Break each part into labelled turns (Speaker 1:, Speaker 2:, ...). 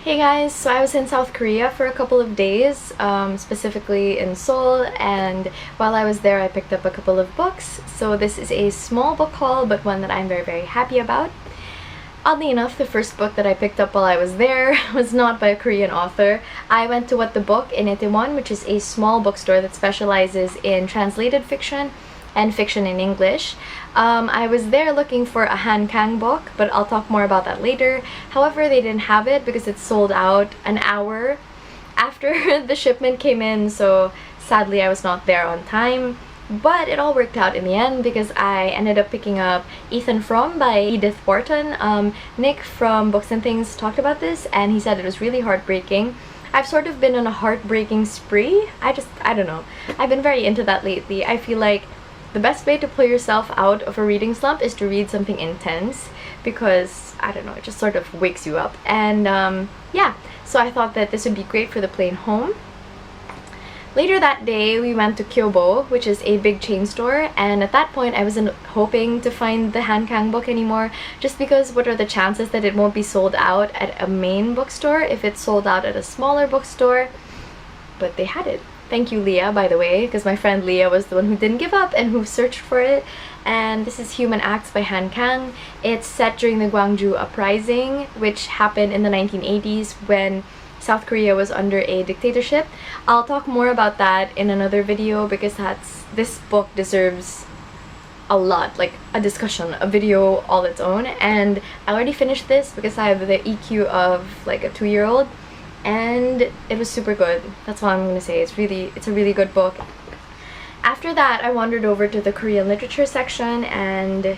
Speaker 1: Hey guys, so I was in South Korea for a couple of days, specifically in Seoul, and while I was there I picked up a couple of books. So this is a small book haul, but one that I'm very happy about. Oddly enough, the first book that I picked up while I was there was not by a Korean author. I went to What the Book in Itaewon, which is a small bookstore that specializes in translated fiction and fiction in English. I was there looking for a Han Kang book, but I'll talk more about that later. However, they didn't have it because it sold out an hour after the shipment came in, so sadly I was not there on time. But it all worked out in the end because I ended up picking up Ethan Frome by Edith Wharton. Nick from Books and Things talked about this and he said it was really heartbreaking. I've sort of been on a heartbreaking spree. I don't know. I've been very into that lately. I feel like the best way to pull yourself out of a reading slump is to read something intense because, I don't know, it just sort of wakes you up. And yeah, so I thought that this would be great for the plane home. Later that day, we went to Kyobo, which is a big chain store, and at that point I wasn't hoping to find the Han Kang book anymore, just because what are the chances that it won't be sold out at a main bookstore if it's sold out at a smaller bookstore? But they had it. Thank you, Leah, by the way, because my friend Leah was the one who didn't give up and who searched for it. And this is Human Acts by Han Kang. It's set during the Gwangju Uprising, which happened in the 1980s when South Korea was under a dictatorship. I'll talk more about that in another video because this book deserves a lot, like a discussion, a video all its own. And I already finished this because I have the EQ of like a 2-year-old. And it was super good. That's all I'm gonna say. It's a really good book. After that, I wandered over to the Korean literature section and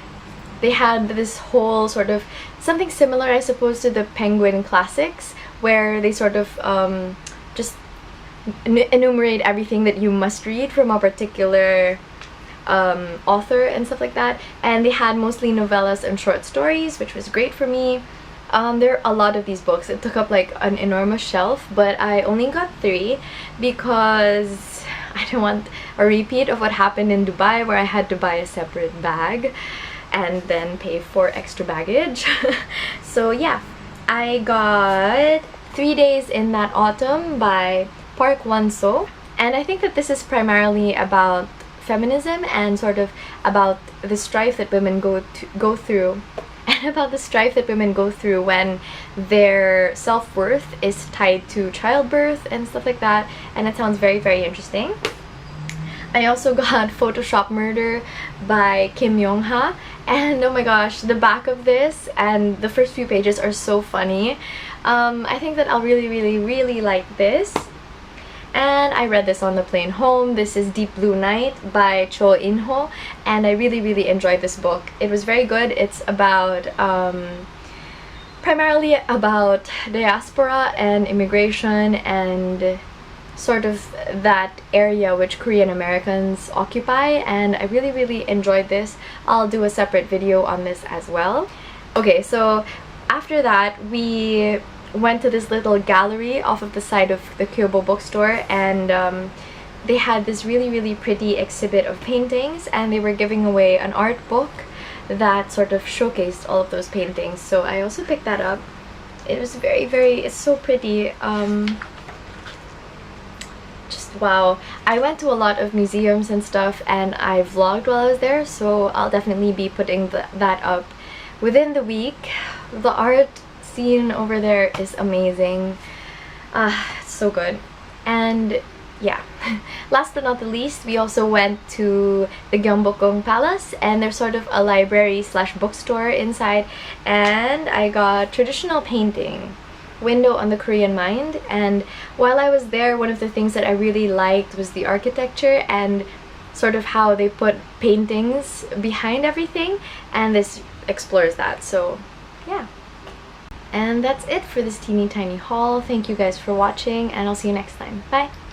Speaker 1: they had this whole sort of something similar, I suppose, to the Penguin Classics, where they sort of just enumerate everything that you must read from a particular author and stuff like that. And they had mostly novellas and short stories, which was great for me. There are a lot of these books. It took up like an enormous shelf, but I only got 3 because I don't want a repeat of what happened in Dubai where I had to buy a separate bag and then pay for extra baggage. So yeah, I got 3 Days in That Autumn by Park Won-so, and I think that this is primarily about feminism and sort of about the strife that women go through and about the strife that women go through when their self-worth is tied to childbirth and stuff like that, and it sounds very interesting. I also got Photoshop Murder by Kim Yong-ha, and oh my gosh, the back of this and the first few pages are so funny. I think that I'll really like this. And I read this on the plane home. This is Deep Blue Night by Cho In-ho, and I really enjoyed this book. It was very good. It's about primarily about diaspora and immigration and sort of that area which Korean Americans occupy, and I really enjoyed this. I'll do a separate video on this as well. Okay, so after that we went to this little gallery off of the side of the Kyobo bookstore, and they had this really pretty exhibit of paintings, and they were giving away an art book that sort of showcased all of those paintings, so I also picked that up. It was it's so pretty. Just wow. I went to a lot of museums and stuff and I vlogged while I was there, so I'll definitely be putting that up within the week. The art scene over there is amazing. It's so good. And yeah, last but not the least, we also went to the Gyeongbokgung Palace, and there's sort of a library / bookstore inside, and I got Traditional Painting, Window on the Korean Mind. And while I was there, one of the things that I really liked was the architecture and sort of how they put paintings behind everything, and this explores that, so yeah. And that's it for this teeny tiny haul. Thank you guys for watching, and I'll see you next time. Bye!